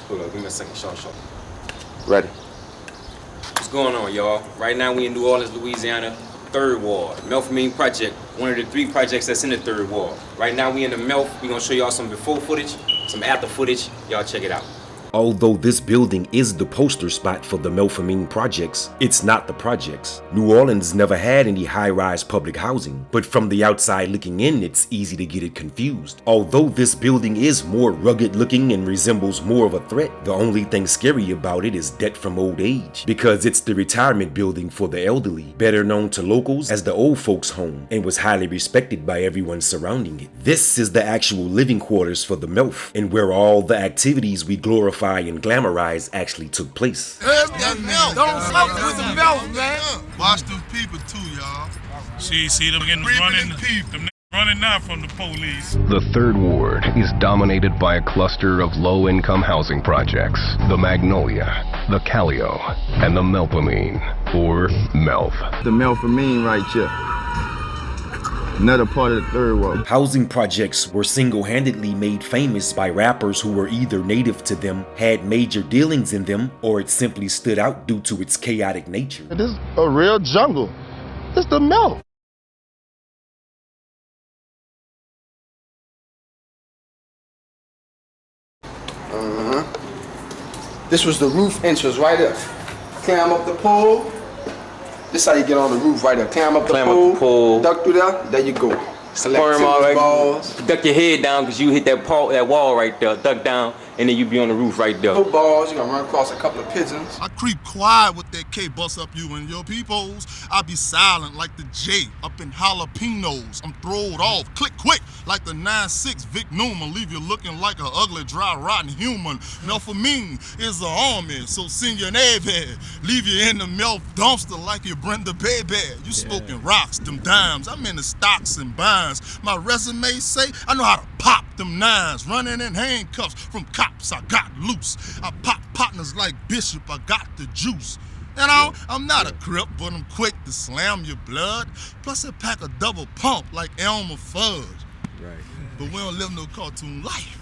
Hold up, give me a second, short. Ready. What's going on, y'all? Right now we in New Orleans, Louisiana, 3rd Ward. Melpomene project, one of the 3 projects that's in the 3rd Ward. Right now we in the Melf. We gonna show y'all some before footage, some after footage. Y'all check it out. Although this building is the poster spot for the Melpomene projects, it's not the projects. New Orleans never had any high-rise public housing, but from the outside looking in, it's easy to get it confused. Although this building is more rugged looking and resembles more of a threat, the only thing scary about it is debt from old age, because it's the retirement building for the elderly, better known to locals as the old folks home, and was highly respected by everyone surrounding it. This is the actual living quarters for the Melf, and where all the activities we glorify and glamorize actually took place. There's that milk. Don't fuck with the milk, man. Watch them people too, y'all. See them getting running now from the police. The 3rd Ward is dominated by a cluster of low-income housing projects. The Magnolia, the Callio, and the Melpomene, or Melf. The Melpomene right here. Another part of the 3rd Ward. Housing projects were single-handedly made famous by rappers who were either native to them, had major dealings in them, or it simply stood out due to its chaotic nature. This is a real jungle. It's the Melf. This was the roof entrance right up. Climb up the pole. This is how you get on the roof right there. Climb up the pole, duck through there you go. Select balls. Duck your head down because you hit that wall right there. Duck down, and then you be on the roof right there. Footballs, you gonna run across a couple of pigeons. I creep quiet with that K, bust up you and your peoples. I be silent like the J up in jalapenos. I'm throwed off, click quick like the 9-6 Vic Newman. Leave you looking like an ugly, dry, rotten human. Melpomene is the army, so send your navy. Leave you in the Melf dumpster like you Brenda Baby. You smoking rocks, them dimes. I'm in the stocks and bonds. My resume say I know how to pop them nines. Running in handcuffs from cops, I got loose. I pop partners like Bishop, I got the juice. You know, I'm not a crip, but I'm quick to slam your blood. Plus I pack a double pump like Elmer Fudge. Right. But we don't live no cartoon life.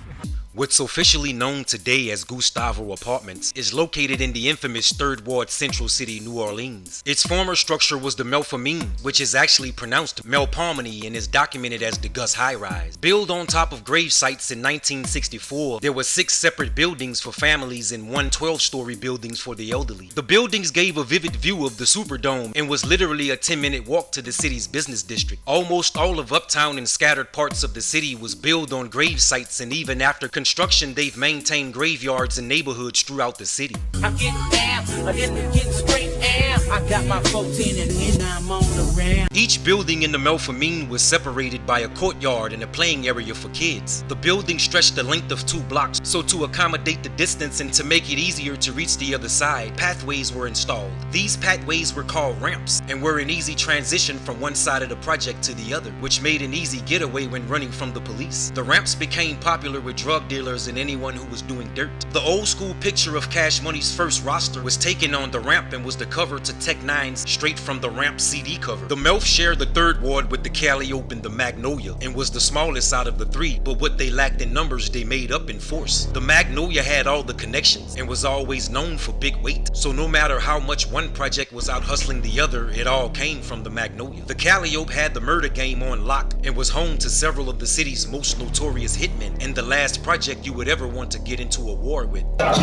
What's officially known today as Gustavo Apartments is located in the infamous 3rd Ward Central City, New Orleans. Its former structure was the Melpomene, which is actually pronounced Melpomene and is documented as the Gus High Rise. Built on top of grave sites in 1964, there were 6 separate buildings for families and 1 12-story buildings for the elderly. The buildings gave a vivid view of the Superdome and was literally a 10-minute walk to the city's business district. Almost all of Uptown and scattered parts of the city was built on grave sites, and even after construction, they've maintained graveyards and neighborhoods throughout the city. I'm getting down, I'm getting straight down. I got my 14 and I'm on the round. Each building in the Melpomene was separated by a courtyard and a playing area for kids. The building stretched the length of 2 blocks, so to accommodate the distance and to make it easier to reach the other side, pathways were installed. These pathways were called ramps and were an easy transition from one side of the project to the other, which made an easy getaway when running from the police. The ramps became popular with drug dealers and anyone who was doing dirt. The old school picture of Cash Money's first roster was taken on the ramp and was the cover to Tech Nine's Straight from the Ramp CD cover. The Melf shared the 3rd Ward with the Calliope and the Magnolia and was the smallest out of the 3, but what they lacked in numbers they made up in force. The Magnolia had all the connections and was always known for big weight, so no matter how much one project was out hustling the other, it all came from the Magnolia. The Calliope had the murder game on lock and was home to several of the city's most notorious hitmen, and the last project you would ever want to get into a war with. Let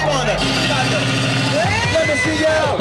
me see y'all.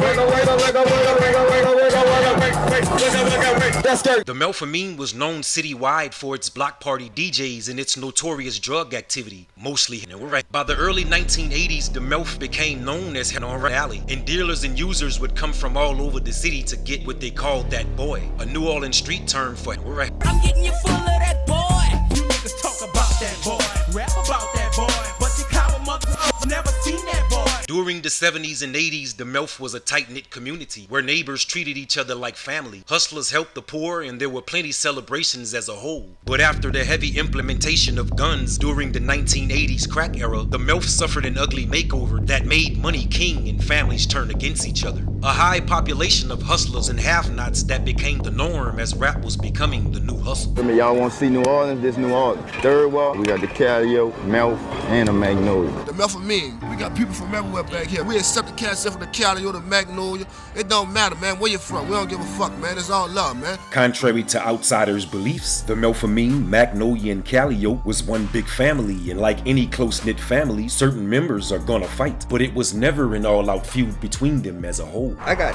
The Melpomene was known citywide for its block party DJs and its notorious drug activity, mostly. By the early 1980s, the Melf became known as Henora Alley, and dealers and users would come from all over the city to get what they called that boy, a New Orleans street term for I'm getting you full of that boy. You niggas talk about that boy, rap about that boy, but you coward motherfuckers never seen that boy. During the 70s and 80s, the Melf was a tight-knit community where neighbors treated each other like family. Hustlers helped the poor, and there were plenty celebrations as a whole. But after the heavy implementation of guns during the 1980s crack era, the Melf suffered an ugly makeover that made money king and families turn against each other. A high population of hustlers and have-nots that became the norm as rap was becoming the new hustle. I mean, y'all want to see New Orleans? This New Orleans. Third wall, we got the Calio, Melf, and the Magnolia. The Melpomene. We got people from everywhere back here. We accept the cats from the Calio, the Magnolia. It don't matter, man, where you from. We don't give a fuck, man. It's all love, man. Contrary to outsiders' beliefs, the Melpomene, Magnolia, and Calio was one big family, and like any close-knit family, certain members are gonna fight. But it was never an all-out feud between them as a whole. I got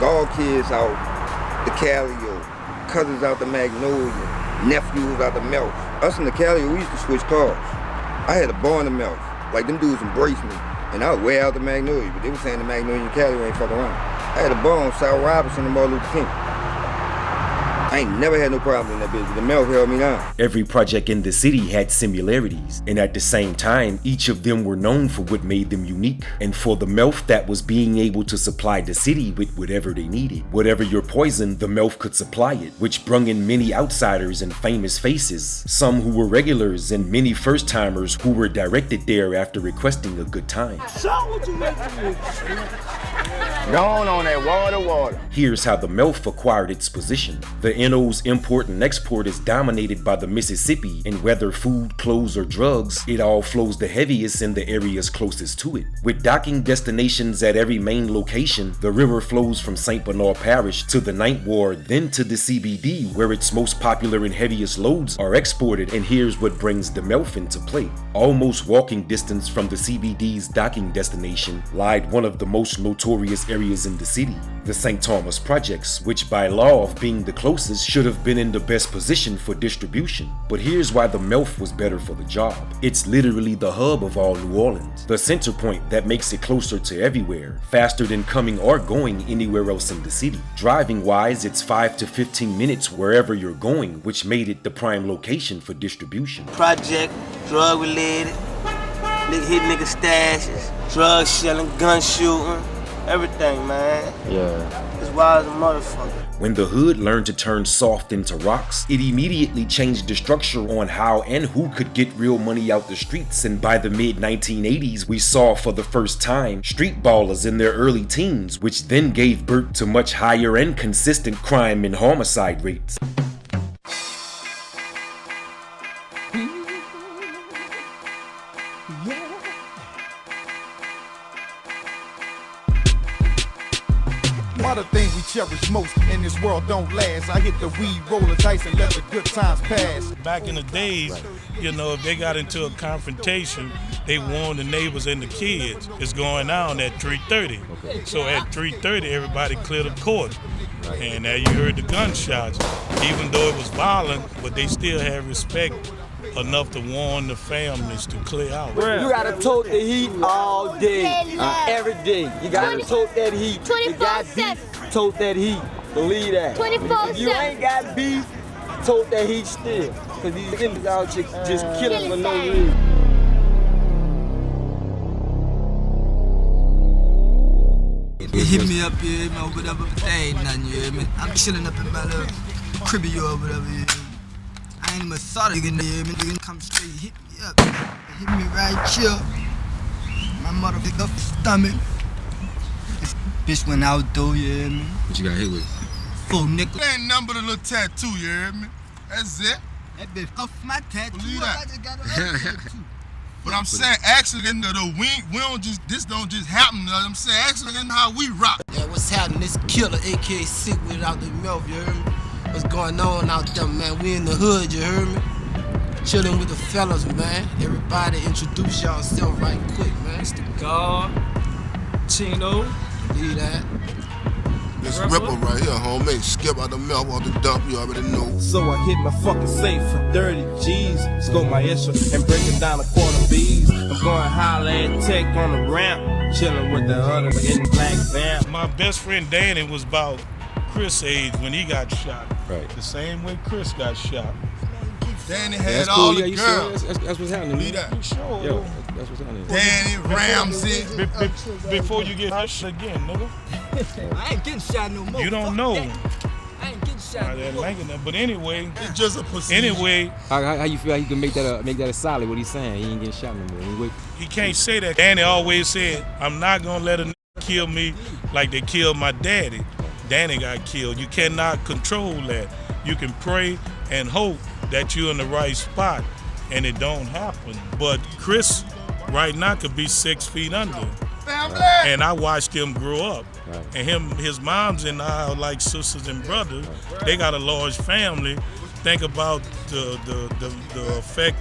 god kids out the Calio, cousins out the Magnolia, nephews out the Melf. Us in the Calio, we used to switch cars. I had a bar in the Melf. Like, them dudes embraced me. And I was way out the Magnolia, but they were saying the Magnolia and Calio ain't fucking around. I had a bar on South Robinson and Martin Luther King. I ain't never had no problem in that bitch, but the Melf held me down. Every project in the city had similarities, and at the same time, each of them were known for what made them unique. And for the Melf, that was being able to supply the city with whatever they needed. Whatever your poison, the Melf could supply it, which brung in many outsiders and famous faces, some who were regulars and many first-timers who were directed there after requesting a good time. Going on that water. Here's how the Melf acquired its position. The NO's import and export is dominated by the Mississippi, and whether food, clothes, or drugs, it all flows the heaviest in the areas closest to it. With docking destinations at every main location, the river flows from St. Bernard Parish to the Ninth Ward, then to the CBD, where its most popular and heaviest loads are exported, and here's what brings the Melf into play. Almost walking distance from the CBD's docking destination lied one of the most notorious areas in the city, the St. Thomas Projects, which by law of being the closest should have been in the best position for distribution. But here's why the Melf was better for the job. It's literally the hub of all New Orleans, the center point that makes it closer to everywhere, faster than coming or going anywhere else in the city. Driving wise, it's 5 to 15 minutes wherever you're going, which made it the prime location for distribution. Project, drug related, hit nigga stashes, drug selling, gun shooting, everything, man. Yeah. It's wild as a motherfucker. When the hood learned to turn soft into rocks, it immediately changed the structure on how and who could get real money out the streets, and by the mid-1980s, we saw for the first time street ballers in their early teens, which then gave birth to much higher and consistent crime and homicide rates. One of the things we cherish most in this world don't last. I hit the weed, roll the dice, and let the good times pass. Back in the days, you know, if they got into a confrontation, they warned the neighbors and the kids. It's going on at 3:30. Okay. So at 3:30, everybody cleared the court. And now you heard the gunshots. Even though it was violent, but they still had respect enough to warn the families to clear out. You gotta tote the heat all day, every day. You gotta tote that heat. 24/7. Tote that heat. Believe that. 24/7. If you ain't got beef, tote that heat still. Cause these niggas out here just killing for no reason. You hit me up here, man, whatever, but that ain't nothing, you hear me? I'm chilling up in my little cribby or whatever, you hear me? I ain't even thought of it, you hear me? Nigga, come straight, hit me up. Hit me right here. My motherfucker stomach. This bitch went out though, you hear me? What you got hit with? Full nickel. That ain't nothing but a little tattoo, you hear me? That's it. That bitch off my tattoo. Believe that. I just got a tattoo. But I'm saying, accident of the we don't just, this don't just happen. I'm saying, accident how we rock. Yeah, what's happening? This killer, aka Sick without the mouth, you heard me? What's going on out there, man? We in the hood, you heard me? Chilling with the fellas, man. Everybody introduce yourself right quick, man. It's the God, Chino. Believe that. This Ripper right here, homie. Skip out the mouth off the dump, you already know. So I hit my fucking safe for 30 G's. Scope my extra and break it down a quarter B's. I'm going holler at Tech on the ramp. Chilling with the other in black van. My best friend Danny was about Chris' age when he got shot. Right. The same way Chris got shot. Danny had all the girls. Sure? That's what's happening. Believe that. Sure. Yo, that's what's happening. Danny, Ramsey. Before you get shot again, nigga. I ain't getting shot no more. You don't know. I ain't getting shot no more. But anyway, it's just a procedure. Anyway, how you feel like he can make that a solid? What he's saying, he ain't getting shot no more. He can't say that. Danny always said, "I'm not gonna let a nigga kill me Like they killed my daddy. Danny got killed. You cannot control that. You can pray and hope that you're in the right spot and it don't happen. But Chris right now could be 6 feet under. Family. And I watched him grow up. Right. And his moms and I are like sisters and brothers. They got a large family. Think about the effect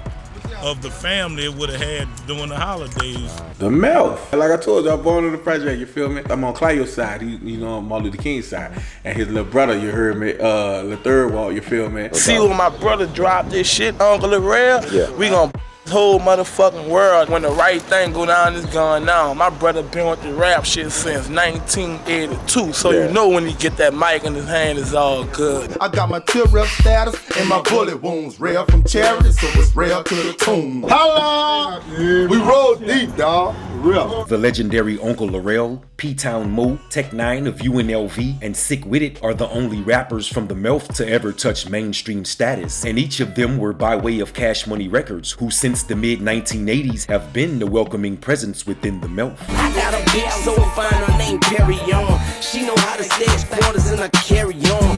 of the family it would have had during the holidays. The Melf. Like I told you, I'm born on the project, you feel me? I'm on Clio's side, you know, I'm Martin Luther King's side. And his little brother, you heard me, the third wall, you feel me? See when my brother dropped this shit, Uncle Lorel, we gon' whole motherfucking world. When the right thing go down, it's going down. My brother been with the rap shit since 1982, so you know when he get that mic in his hand, it's all good. I got my tear up status and my bullet wounds. Rail from charity, so it's rail to the tomb. Holla! We roll deep, dawg. Real. The legendary Uncle Lorel, P-Town Mo, Tech 9 of UNLV, and Sick With It are the only rappers from the Melf to ever touch mainstream status, and each of them were by way of Cash Money Records, who since the mid-1980s have been the welcoming presence within the Melf. I got a bitch so fine, her name Perry on. She know how to stage quarters and I carry on.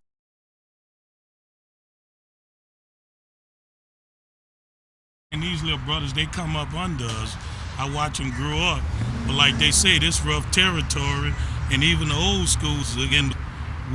And these little brothers, they come up under us. I watch them grow up. But like they say, this rough territory, and even the old schools, again,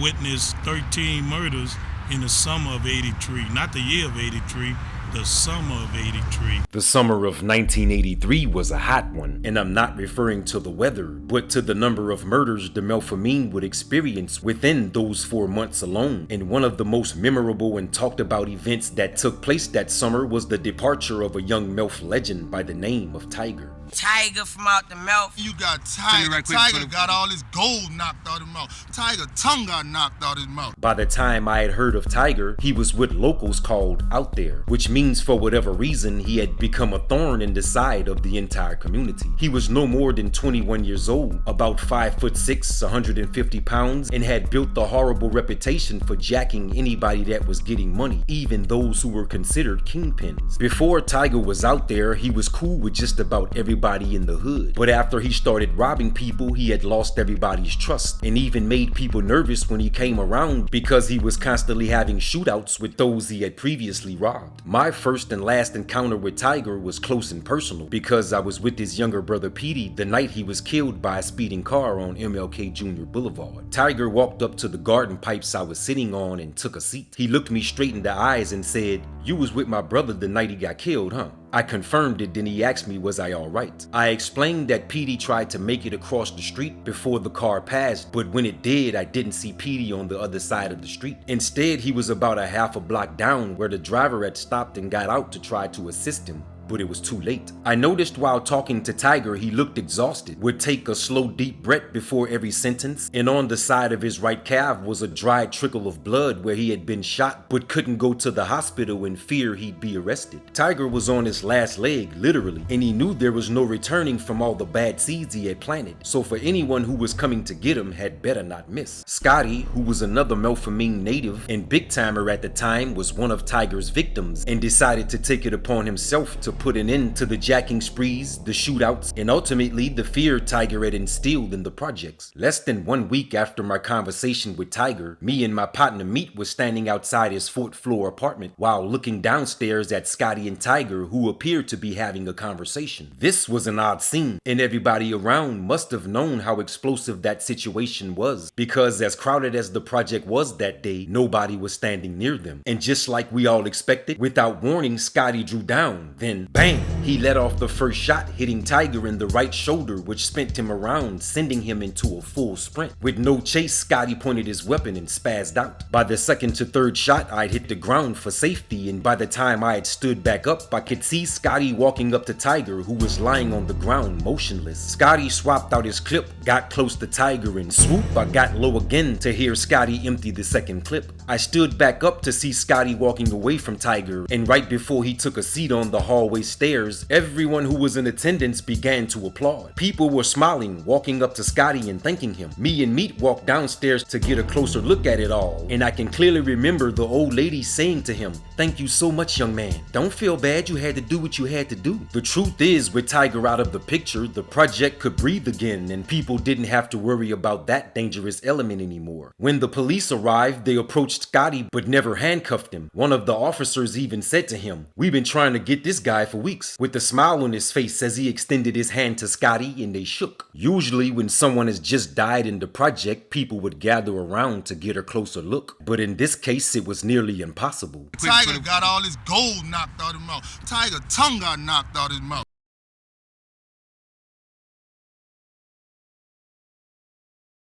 witnessed 13 murders in the summer of 83. Not the year of 83, the summer of 83. The summer of 1983 was a hot one, and I'm not referring to the weather, but to the number of murders the Melpomene would experience within those 4 months alone. And one of the most memorable and talked about events that took place that summer was the departure of a young Melf legend by the name of Tiger. Tiger from out the Melf. You got Tiger. Tiger got all his gold knocked out his mouth. Tiger tongue got knocked out his mouth. By the time I had heard of Tiger, he was what locals called out there, which means for whatever reason he had become a thorn in the side of the entire community. He was no more than 21 years old, about 5'6", 150 pounds, and had built a horrible reputation for jacking anybody that was getting money, even those who were considered kingpins. Before Tiger was out there, he was cool with just about everybody in the hood. But after he started robbing people, he had lost everybody's trust and even made people nervous when he came around because he was constantly having shootouts with those he had previously robbed. My first and last encounter with Tiger was close and personal because I was with his younger brother Petey the night he was killed by a speeding car on MLK Jr. Boulevard. Tiger walked up to the garden pipes I was sitting on and took a seat. He looked me straight in the eyes and said, "You was with my brother the night he got killed, huh?" I confirmed it, then he asked me was I alright. I explained that Petey tried to make it across the street before the car passed, but when it did, I didn't see Petey on the other side of the street. Instead, he was about a half a block down where the driver had stopped and got out to try to assist him. But it was too late. I noticed while talking to Tiger he looked exhausted, would take a slow deep breath before every sentence, and on the side of his right calf was a dry trickle of blood where he had been shot but couldn't go to the hospital in fear he'd be arrested. Tiger was on his last leg, literally, and he knew there was no returning from all the bad seeds he had planted, so for anyone who was coming to get him had better not miss. Scotty, who was another Melpomene native and big timer at the time, was one of Tiger's victims and decided to take it upon himself to put an end to the jacking sprees, the shootouts, and ultimately the fear Tiger had instilled in the projects. Less than 1 week after my conversation with Tiger, me and my partner Meat was standing outside his 4th floor apartment while looking downstairs at Scotty and Tiger, who appeared to be having a conversation. This was an odd scene, and everybody around must have known how explosive that situation was, because as crowded as the project was that day, nobody was standing near them. And just like we all expected, without warning, Scotty drew down. Then bang! He let off the first shot, hitting Tiger in the right shoulder, which spent him around, sending him into a full sprint. With no chase, Scotty pointed his weapon and spazzed out. By the second to third shot, I'd hit the ground for safety, and by the time I had stood back up, I could see Scotty walking up to Tiger, who was lying on the ground motionless. Scotty swapped out his clip, got close to Tiger, and swoop, I got low again to hear Scotty empty the second clip. I stood back up to see Scotty walking away from Tiger, and right before he took a seat on the hallway stairs, everyone who was in attendance began to applaud. People were smiling, walking up to Scotty and thanking him. Me and Meat walked downstairs to get a closer look at it all, and I can clearly remember the old lady saying to him, "Thank you so much, young man. Don't feel bad, you had to do what you had to do." The truth is, with Tiger out of the picture, the project could breathe again, and people didn't have to worry about that dangerous element anymore. When the police arrived, they approached Scotty but never handcuffed him. One of the officers even said to him, "We've been trying to get this guy for weeks," with a smile on his face as he extended his hand to Scotty, and they shook. Usually when someone has just died in the project, people would gather around to get a closer look, but in this case it was nearly impossible. Tiger got all his gold knocked out of his mouth. Tiger tongue got knocked out of his mouth.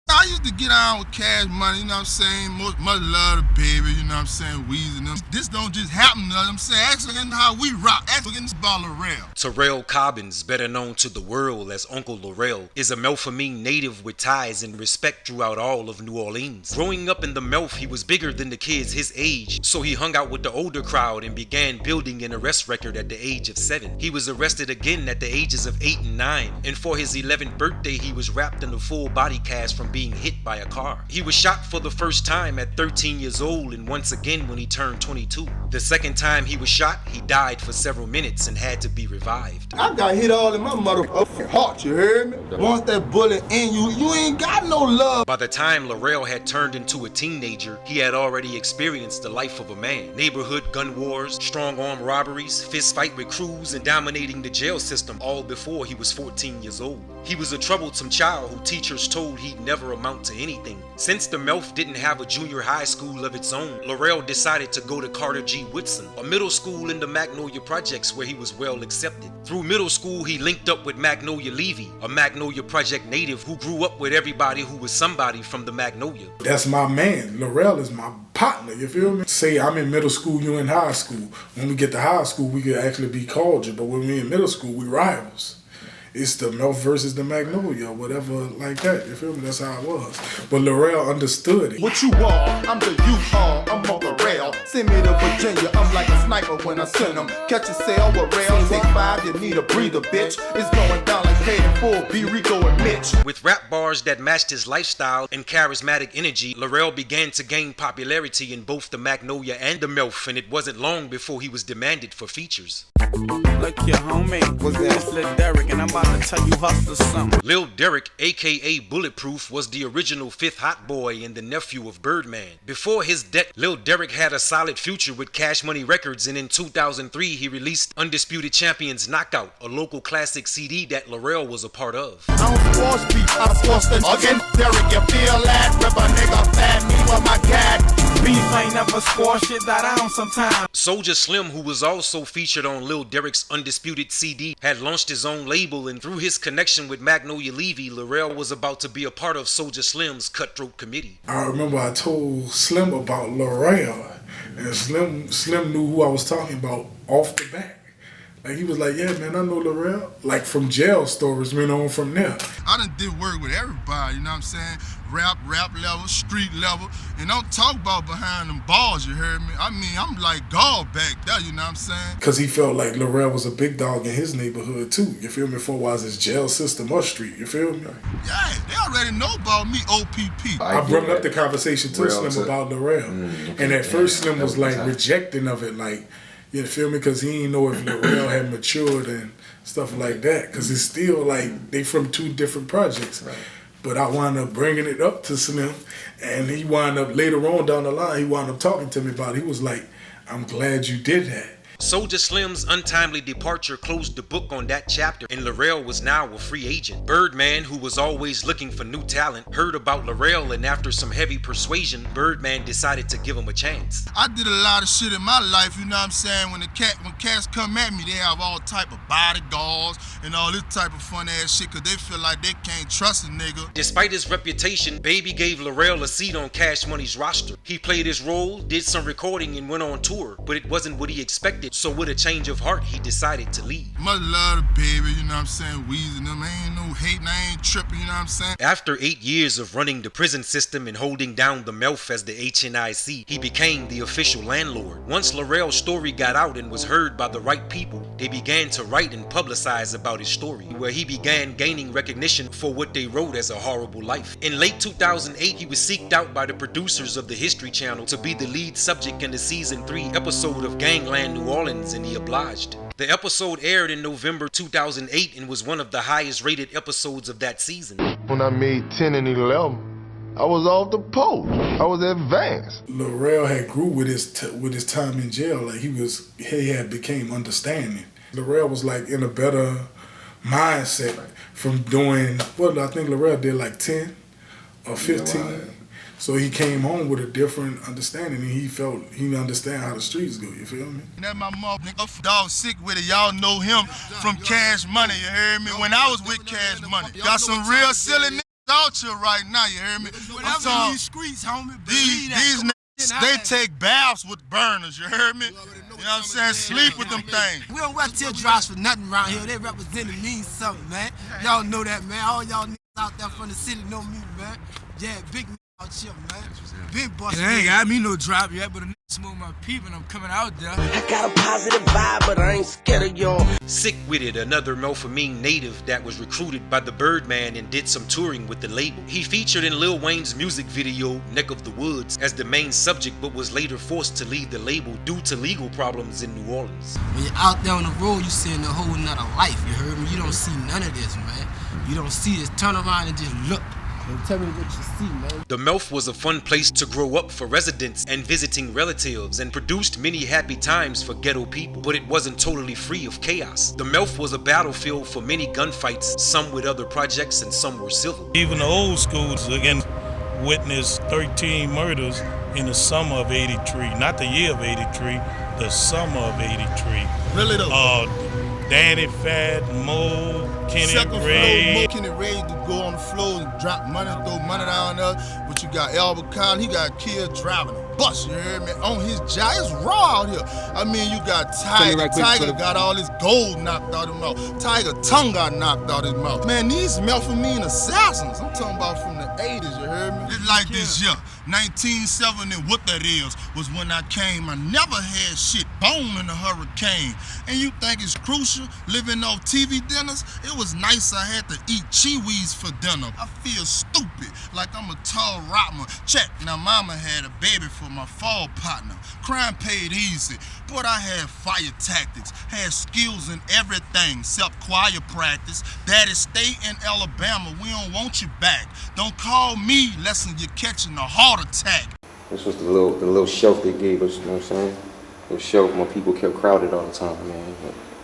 I used to get on with Cash Money, you know what I'm saying? Much love to Baby, you know what I'm saying? Weezy and them. This don't just happen, you know what I'm saying? Actually, that's how we rock. Actually, getting this ball of Lorel. Terrell Cobbins, better known to the world as Uncle Lorel, is a Melpomene native with ties and respect throughout all of New Orleans. Growing up in the Melf, he was bigger than the kids his age, so he hung out with the older crowd and began building an arrest record at the age of 7. He was arrested again at the ages of 8 and 9, and for his 11th birthday, he was wrapped in a full body cast from being hit by a car. He was shot for the first time at 13 years old and once again when he turned 22. The second time he was shot, he died for several minutes and had to be revived. I got hit all in my motherfucking heart, you heard me? Once that bullet in you, you ain't got no love. By the time Lorel had turned into a teenager, he had already experienced the life of a man. Neighborhood gun wars, strong arm robberies, fist fight with crews, and dominating the jail system all before he was 14 years old. He was a troublesome child who teachers told he'd never amount to anything. Since the Melf didn't have a junior high school of its own, Lorel decided to go to Carter G. Woodson, a middle school in the Magnolia Projects where he was well accepted. Through middle school, he linked up with Magnolia Levy, a Magnolia Project native who grew up with everybody who was somebody from the Magnolia. That's my man. Lorel is my partner, you feel me? Say I'm in middle school, you in high school. When we get to high school, we could actually be cordial, but when we in middle school, we rivals. It's the Melf versus the Magnolia or whatever like that, you feel me? That's how it was. But Lorel understood it. What you are, I'm the you are, I'm on the rail. Send me to Virginia, I'm like a sniper when I send them. Catch a sail with rail, take 5, you need a breather, bitch. It's going down like K4, B, Rico and Mitch. With rap bars that matched his lifestyle and charismatic energy, Lorel began to gain popularity in both the Magnolia and the Melf, and it wasn't long before he was demanded for features. Look here, homie. What's that? It's Lil Derek, and I'm about to tell you hustle something. Lil Derek, aka Bulletproof, was the original 5th hot boy and the nephew of Birdman. Before his death, Lil Derek had a solid future with Cash Money Records, and in 2003 he released Undisputed Champions Knockout, a local classic CD that Lorel was a part of. I don't force beat, I force the again. Derek, you feel that? Rip a nigga fat, me with my cat. Beef ain't never squash shit that down sometimes. Soulja Slim, who was also featured on Lil Derek's Undisputed CD, had launched his own label, and through his connection with Magnolia Levy, Lorel was about to be a part of Soulja Slim's Cutthroat Committee. I remember I told Slim about Lorel, and Slim knew who I was talking about off the bat. Like, he was like, yeah, man, I know Lorel. Like, from jail stories, went on from there. I done did work with everybody, you know what I'm saying? Rap level, street level, and don't talk about behind them balls, you heard me? I mean, I'm like God back there, you know what I'm saying? Because he felt like Lorel was a big dog in his neighborhood, too. You feel me? For was his jail system or street, you feel me? Yeah, they already know about me, OPP. I brought up the conversation to Slim about Lorel. And at first, Slim was like rejecting of it, like, you feel me? Because he didn't know if Lorel had matured and stuff like that. Because it's still like they from 2 different projects. Right. But I wound up bringing it up to Slim, and he wound up later on down the line, he wound up talking to me about it. He was like, I'm glad you did that. Soulja Slim's untimely departure closed the book on that chapter, and Lorel was now a free agent. Birdman, who was always looking for new talent, heard about Lorel, and after some heavy persuasion, Birdman decided to give him a chance. I did a lot of shit in my life, you know what I'm saying? When cats come at me, they have all type of bodyguards and all this type of fun ass shit, cause they feel like they can't trust a nigga. Despite his reputation, Baby gave Lorel a seat on Cash Money's roster. He played his role, did some recording, and went on tour, but it wasn't what he expected. it, so with a change of heart, he decided to leave. Much love the baby, you know what I'm saying? Weezy and them, ain't no hating, I ain't tripping, you know what I'm saying? After 8 years of running the prison system and holding down the Melf as the HNIC, he became the official landlord. Once Lorel's story got out and was heard by the right people, they began to write and publicize about his story, where he began gaining recognition for what they wrote as a horrible life. In late 2008, he was seeked out by the producers of the History Channel to be the lead subject in the season 3 episode of Gangland New Orleans, and he obliged. The episode aired in November 2008 and was one of the highest rated episodes of that season. When I made 10 and 11, I was off the post. I was advanced. Lorel had grew with his time in jail. Like he had became understanding. Lorel was like in a better mindset from doing, well, I think Lorel did like 10 or 15. Wow. So he came home with a different understanding, and he understand how the streets go, you feel me? That's my mother, nigga, dog sick with it. Y'all know him from Cash Money, you heard me? When I was with Cash Money. Got some real silly niggas out here right now, you heard me? I'm talking, these streets, homie, these niggas, they take baths with burners, you heard me? You know what I'm saying? Sleep with them things. We don't wear teardrops for nothing around here. They represent and mean something, man. Y'all know that, man. All y'all niggas out there from the city know me, man. Yeah, big out here, man. Big boss. I ain't got me no drop yet, but a nigga smoke my peep and I'm coming out there. I got a positive vibe, but I ain't scared of y'all. Sick With It, another Melpomene native that was recruited by the Birdman and did some touring with the label. He featured in Lil Wayne's music video, Neck of the Woods, as the main subject, but was later forced to leave the label due to legal problems in New Orleans. When you're out there on the road, you're seeing a whole nother life, you heard me? You don't see none of this, man. You don't see this. Turn around and just look. Tell me what you see, man. The Melf was a fun place to grow up for residents and visiting relatives, and produced many happy times for ghetto people, but it wasn't totally free of chaos. The Melf was a battlefield for many gunfights, some with other projects and some were civil. Even the old schools, again, witnessed 13 murders in the summer of '83, not the year of '83, the summer of '83. Really though? Danny Fat, Mo, Kenny Ray. Kenny Ray to go on the floor and drop money, throw money down there. But you got Albert Collins, he got killed driving a bus, you heard me? On his job, it's raw out here. I mean, you got Tiger. Tiger got all his gold knocked out of his mouth. Tiger tongue got knocked out of his mouth. Man, these Melpomene assassins, I'm talking about from the 80s, you heard me? It's like this year. 1970, what that is, was when I came. I never had shit bone in a hurricane. And you think it's crucial living off TV dinners? It was nice I had to eat chiwis for dinner. I feel stupid, like I'm a tall rottman. Check, now mama had a baby for my fall partner. Crime paid easy, but I had fire tactics, had skills in everything except choir practice. Daddy, stay in Alabama, we don't want you back. Don't call me unless you're catching a heart attack. This was the little shelf they gave us, you know what I'm saying? The shelf when people kept crowded all the time, man.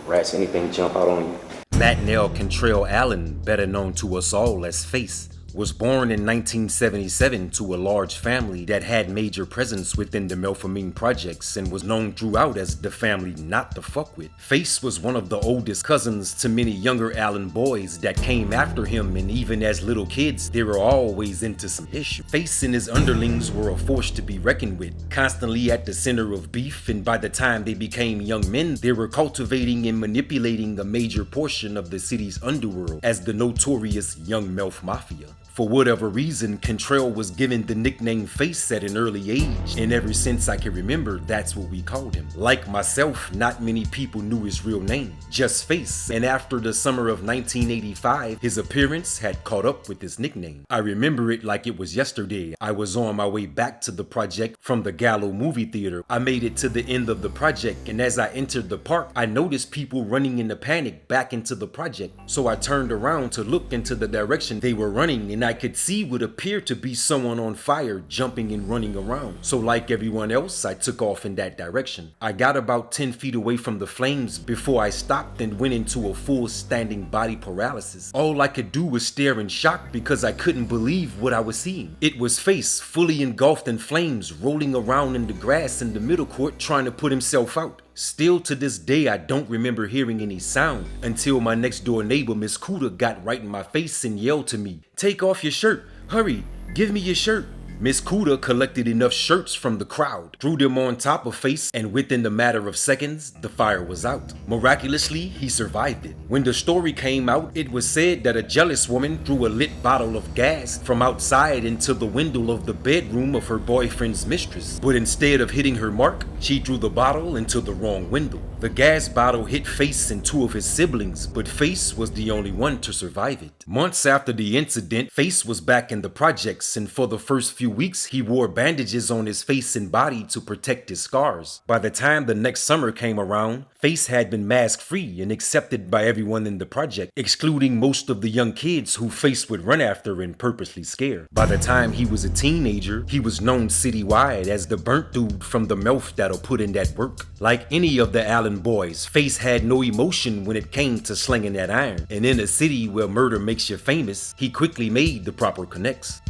Rats, anything jump out on you. Matt Nell Cantrell Allen, better known to us all as Face, was born in 1977 to a large family that had major presence within the Melpomene projects and was known throughout as the family not to fuck with. Face was one of the oldest cousins to many younger Allen boys that came after him, and even as little kids, they were always into some issue. Face and his underlings were a force to be reckoned with, constantly at the center of beef, and by the time they became young men, they were cultivating and manipulating a major portion of the city's underworld as the notorious Young Mel Mafia. For whatever reason, Cantrell was given the nickname Face at an early age, and ever since I can remember, that's what we called him. Like myself, not many people knew his real name, just Face, and after the summer of 1985, his appearance had caught up with his nickname. I remember it like it was yesterday. I was on my way back to the project from the Gallo movie theater. I made it to the end of the project, and as I entered the park, I noticed people running in a panic back into the project. So I turned around to look into the direction they were running, and I could see what appeared to be someone on fire jumping and running around. So like everyone else, I took off in that direction. I got about 10 feet away from the flames before I stopped and went into a full standing body paralysis. All I could do was stare in shock because I couldn't believe what I was seeing. It was Face, fully engulfed in flames, rolling around in the grass in the middle court trying to put himself out. Still to this day, I don't remember hearing any sound until my next door neighbor, Miss Cooter, got right in my face and yelled to me, "Take off your shirt, hurry, give me your shirt." Miss Kuda collected enough shirts from the crowd, threw them on top of Face, and within the matter of seconds, the fire was out. Miraculously, he survived it. When the story came out, it was said that a jealous woman threw a lit bottle of gas from outside into the window of the bedroom of her boyfriend's mistress. But instead of hitting her mark, she threw the bottle into the wrong window. The gas bottle hit Face and two of his siblings, but Face was the only one to survive it. Months after the incident, Face was back in the projects, and for the first few weeks, he wore bandages on his face and body to protect his scars. By the time the next summer came around, Face had been mask-free and accepted by everyone in the project, excluding most of the young kids who Face would run after and purposely scare. By the time he was a teenager, he was known citywide as the burnt dude from the Melf that'll put in that work. Like any of the Allen boys, Face had no emotion when it came to slinging that iron, and in a city where murder makes you famous, he quickly made the proper connects.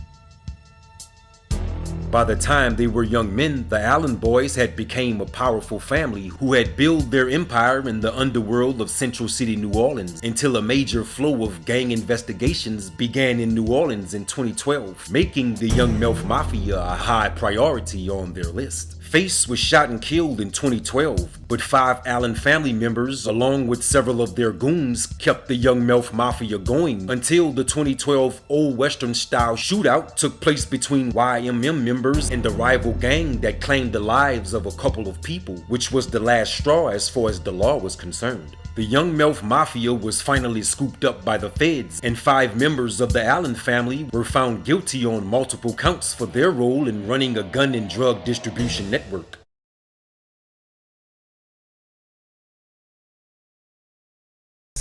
By the time they were young men, the Allen boys had become a powerful family who had built their empire in the underworld of Central City, New Orleans, until a major flow of gang investigations began in New Orleans in 2012, making the Young Mel Mafia a high priority on their list. Face was shot and killed in 2012, but 5 Allen family members, along with several of their goons, kept the Young Mel Mafia going until the 2012 Old Western style shootout took place between YMM members and the rival gang that claimed the lives of a couple of people, which was the last straw as far as the law was concerned. The Young Mel Mafia was finally scooped up by the feds, and 5 members of the Allen family were found guilty on multiple counts for their role in running a gun and drug distribution network.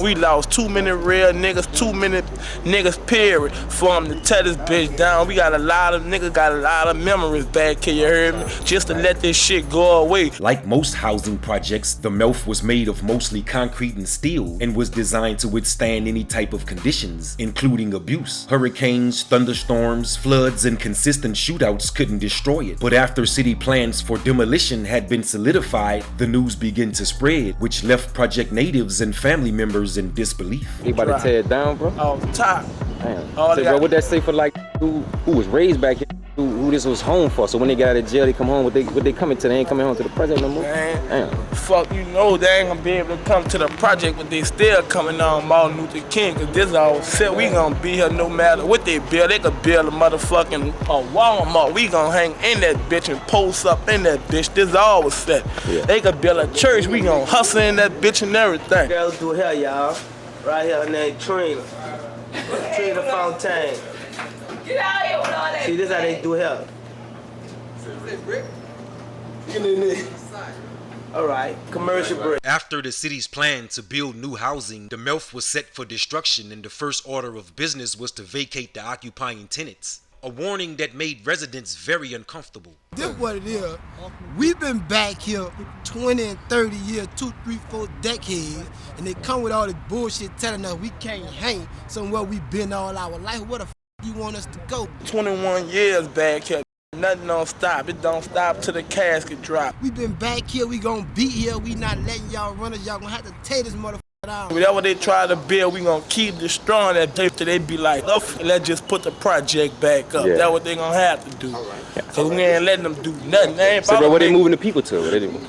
We lost too many real niggas, too many niggas, period, for them to tear this bitch down. We got a lot of niggas, got a lot of memories back here, you heard me? Just to let this shit go away. Like most housing projects, the Melf was made of mostly concrete and steel and was designed to withstand any type of conditions, including abuse. Hurricanes, thunderstorms, floods, and consistent shootouts couldn't destroy it. But after city plans for demolition had been solidified, the news began to spread, which left project natives and family members in disbelief. They about to tear it down, bro? Off the top. Damn. So, bro, what that say for like who was raised back here, who this was home for? So when they got out of jail, they come home. What they coming to? They ain't coming home to the project no more? Man, fuck, you know they ain't gonna be able to come to the project, but they still coming on Martin Luther King, cause this all set. We gonna be here no matter what they build. They could build a motherfucking Walmart. We gonna hang in that bitch and post up in that bitch. This all was set. Yeah. They could build a church. We gonna hustle in that bitch and everything. Girls do hair, y'all. Right here, her name Trina. Trina Fontaine. Get out here with all that. See, this how they do hair. All right, commercial break. After the city's plan to build new housing, the Melf was set for destruction, and the first order of business was to vacate the occupying tenants. A warning that made residents very uncomfortable. This what it is. We've been back here 20 and 30 years, 2, 3, 4 decades, and they come with all this bullshit telling us we can't hang somewhere we've been all our life. Where the f you want us to go? 21 years back here. Nothing don't stop. It don't stop till the casket drop. We been back here. We gonna be here. We not letting y'all run us. Y'all gonna have to take this motherfucker down. Whatever they try to build, we gonna keep destroying that place till they be like, oh, let's just put the project back up. Yeah. That's what they gonna have to do. Cause we ain't letting them do nothing. So, bro, what they moving the people to?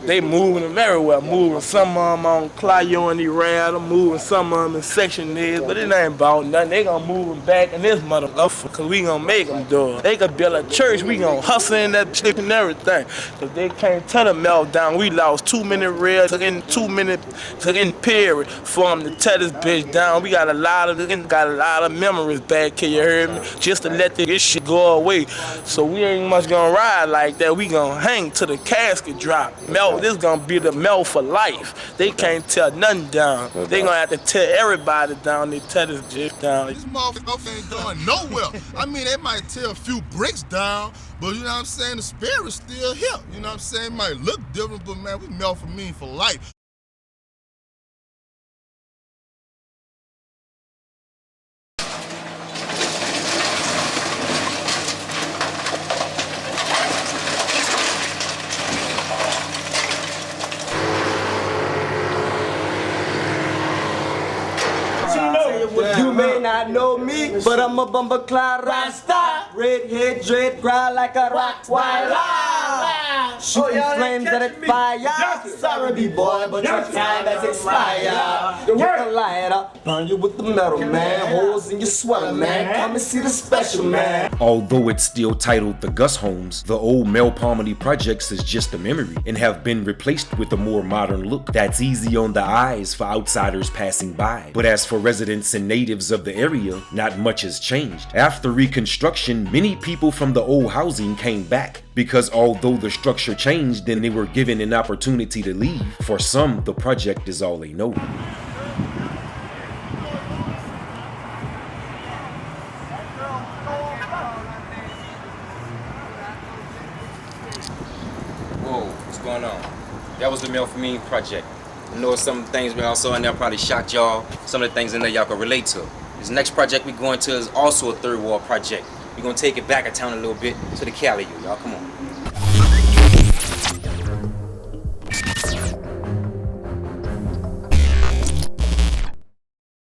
They moving them everywhere. Moving some of them on Clio and Lorel. Moving some of them in Section Is. But it ain't about nothing. They gonna move them back in this motherfucker. Cause we gonna make them do it. They could build a church. We gonna hustle in that shit and everything. Cause they can't turn the meltdown. We lost too many real, too many period for them to tear this bitch down. We got a lot of memories back here, you heard me? Just to let this shit go away. So we ain't much gonna ride like that. We gonna hang till the casket drop. Mel, this gonna be the Mel for life. They can't tear nothing down. They gonna have to tear everybody down. They tear this shit down. This motherfucker ain't going nowhere. I mean, they might tear a few bricks down, but you know what I'm saying? The spirit's still here. You know what I'm saying? It might look different, but man, we Melpomene for life. You may not know me, but I'm a bumper cloud Rasta. Redhead dread, grind like a rock wire. Shooting flames that it fire. Sorry, B-boy, but your time has expired. Get the lighter, burn you with the metal, man. Holes in your sweater, man. Come and see the special, man. Although it's still titled the Guste Homes, the old Melpomene projects is just a memory and have been replaced with a more modern look that's easy on the eyes for outsiders passing by. But as for residents and natives of the area, not much has changed. After reconstruction, many people from the old housing came back because although the structure changed and they were given an opportunity to leave, for some the project is all they know. Whoa, what's going on? That was the Melpomene project. I know some things we also in there probably shocked y'all. Some of the things in there y'all can relate to. This next project we're going to is also a third wall project. We're gonna take it back a town a little bit to the Calio, y'all. Come on.